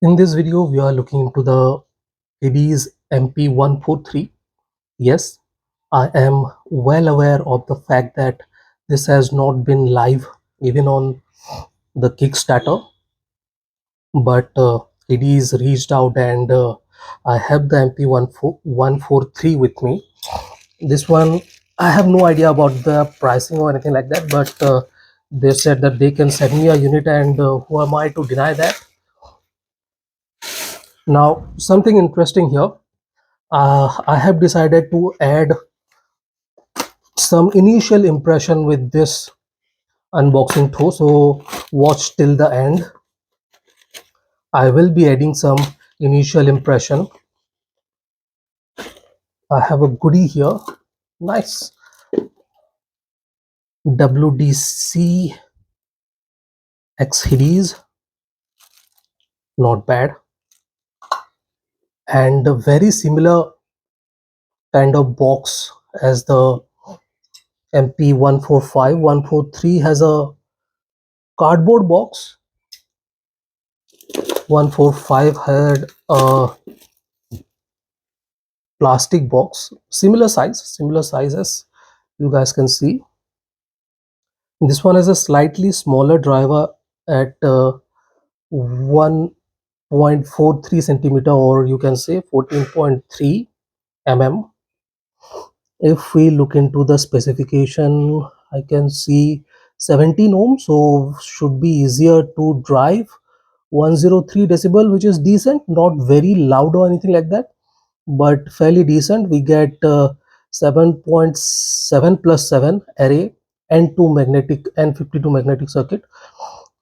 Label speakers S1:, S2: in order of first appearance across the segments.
S1: In this video, we are looking into the Hidizs MP143. Yes, I am well aware of the fact that this has not been live even on the Kickstarter, but Hidizs reached out and I have the MP143 with me. This one, I have no idea about the pricing or anything like that, but they said that they can send me a unit, and who am I to deny that? Now, something interesting here. I have decided to add some initial impression with this unboxing tour, so watch till the end. I will be adding some initial impression. I have a goodie here. Nice. WDC X Hidizs, not bad, and a very similar kind of box as the MP145. 143 has a cardboard box. 145 had a plastic box, similar size as you guys can see. This one has a slightly smaller driver at 1.43 centimeter, or you can say 14.3 mm. If we look into the specification, I can see 17 ohms, so should be easier to drive. 103 decibel, which is decent, not very loud or anything like that, but fairly decent. We get 7.7 plus 7 array, N2 magnetic, N52 magnetic circuit,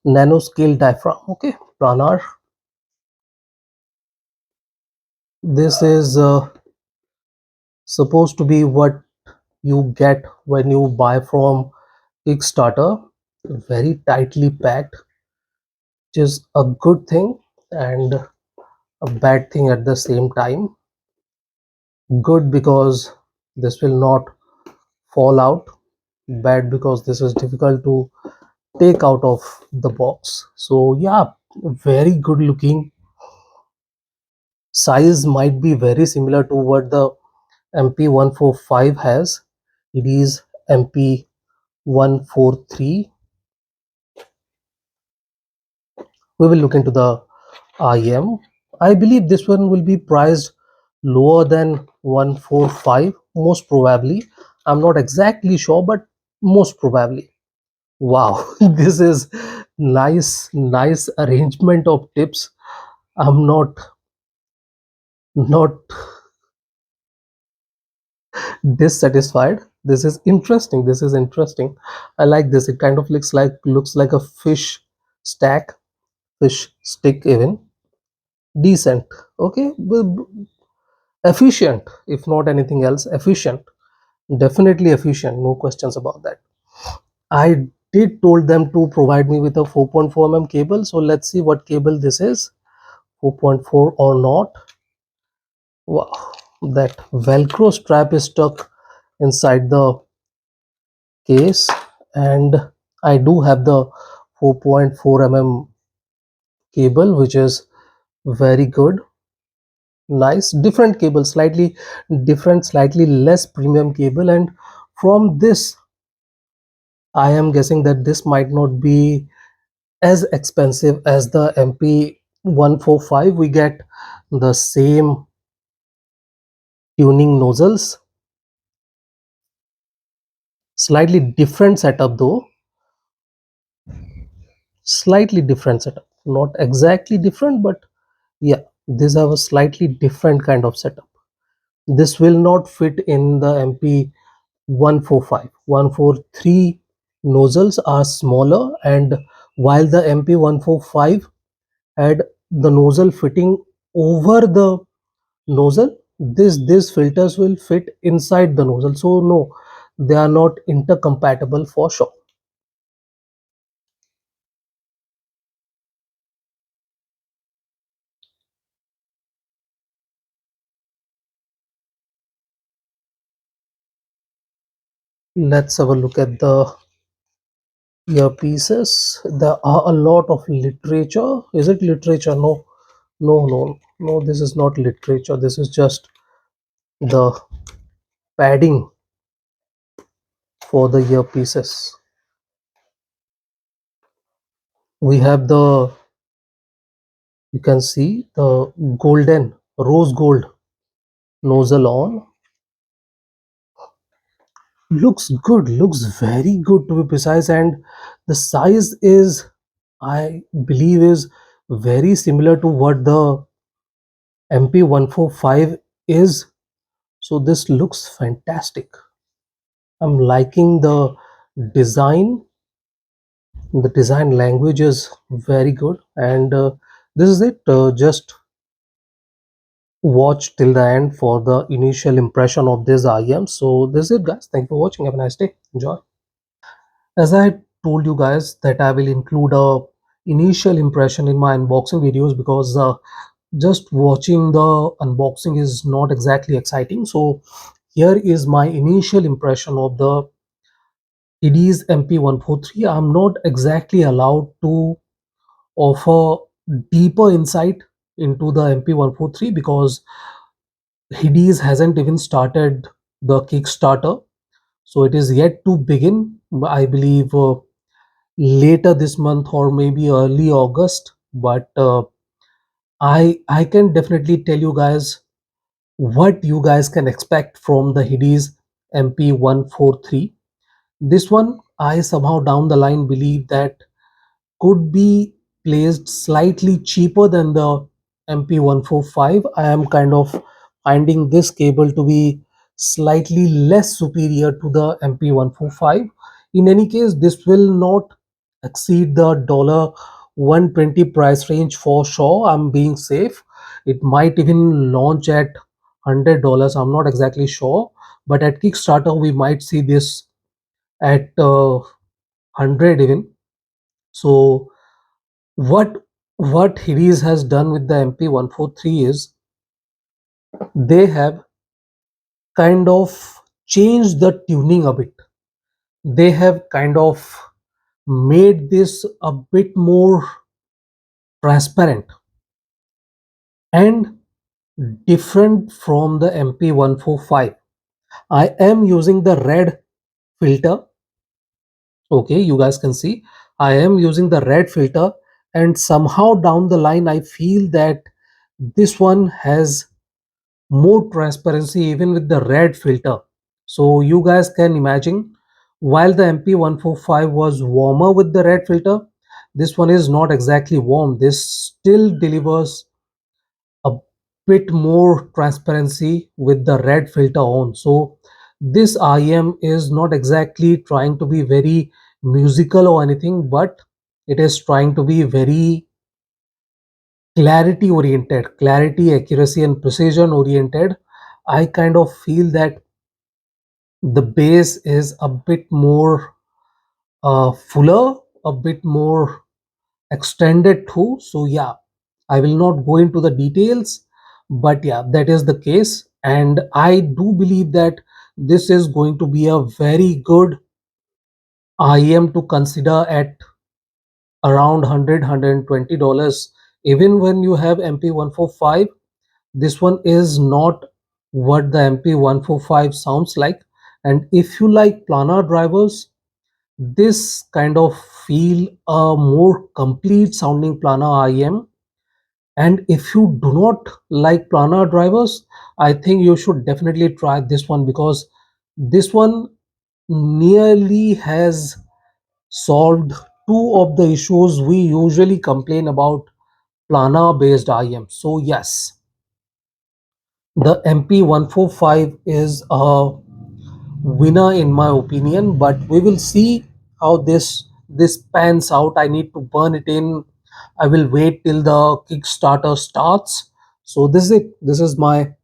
S1: nanoscale diaphragm. Okay, planar. This is supposed to be what you get when you buy from Kickstarter. Very tightly packed, which is a good thing and a bad thing at the same time. Good because this will not fall out, bad because this is difficult to take out of the box. So yeah, very good looking. Size might be very similar to what the MP145 has. It is MP143. We will look into the IM. I believe this one will be priced lower than 145, most probably. I'm not exactly sure, but most probably. Wow, this is nice arrangement of tips. I'm not dissatisfied. This is interesting. I like this. It kind of looks like a fish stack, fish stick even. Decent. Okay, efficient, if not anything else. Efficient, definitely efficient, no questions about that. I did told them to provide me with a 4.4 mm cable, so let's see what cable this is. 4.4 or not. Wow, that velcro strap is stuck inside the case, and I do have the 4.4 mm cable, which is very good. Nice, different cable, slightly different, slightly less premium cable, and from this I am guessing that this might not be as expensive as the MP145. We get the same tuning nozzles, slightly different setup though, slightly different setup, not exactly different, but yeah, these have a slightly different kind of setup. This will not fit in the MP145. 143 nozzles are smaller, and while the MP145 had the nozzle fitting over the nozzle, this filters will fit inside the nozzle, so no, they are not intercompatible for sure. Let's have a look at the earpieces. There are a lot of literature. Is it literature? No, No, this is not literature. This is just the padding for the earpieces. We have the, you can see the golden rose gold nozzle on. Looks good, looks very good to be precise, and the size is, I believe, is very similar to what the MP145 is. So this looks fantastic. I'm liking the design. The design language is very good, and this is it. Just watch till the end for the initial impression of this IM. So this is it, guys. Thank you for watching. Have a nice day. Enjoy. As I told you guys that I will include a initial impression in my unboxing videos, because just watching the unboxing is not exactly exciting. So here is my initial impression of the Hidizs MP143. I'm not exactly allowed to offer deeper insight into the MP143 because Hidizs hasn't even started the Kickstarter. So it is yet to begin. I believe later this month or maybe early August. But I can definitely tell you guys what you guys can expect from the Hidizs MP143. This one, I somehow down the line believe that could be placed slightly cheaper than the MP145. I am kind of finding this cable to be slightly less superior to the MP145. In any case, this will not exceed the $120 price range for sure. I'm being safe. It might even launch at $100. I'm not exactly sure, but at Kickstarter we might see this at 100 even. So what Hidizs has done with the MP143 is they have kind of changed the tuning a bit. They have kind of made this a bit more transparent and different from the MP145. I am using the red filter. Okay, you guys can see I am using the red filter, and somehow down the line I feel that this one has more transparency even with the red filter. So you guys can imagine, while the MP145 was warmer with the red filter, this one is not exactly warm. This still delivers a bit more transparency with the red filter on. So this IM is not exactly trying to be very musical or anything, but it is trying to be very clarity oriented, clarity, accuracy, and precision oriented. I kind of feel that the bass is a bit more fuller, a bit more extended too. So yeah, I will not go into the details, but yeah, that is the case. And I do believe that this is going to be a very good IM to consider at around $100 even when you have MP145. This one is not what the MP145 sounds like. And if you like planar drivers, this kind of feel a more complete sounding planar IM. And if you do not like planar drivers, I think you should definitely try this one, because this one nearly has solved two of the issues we usually complain about planar based IM. So yes, the MP145 is a winner in my opinion, but we will see how this pans out. I need to burn it in. I will wait till the Kickstarter starts. So this is it. This is my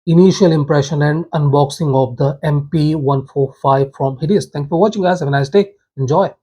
S1: initial impression and unboxing of the MP145 from Hidizs. Thank you for watching, guys. Have a nice day. Enjoy.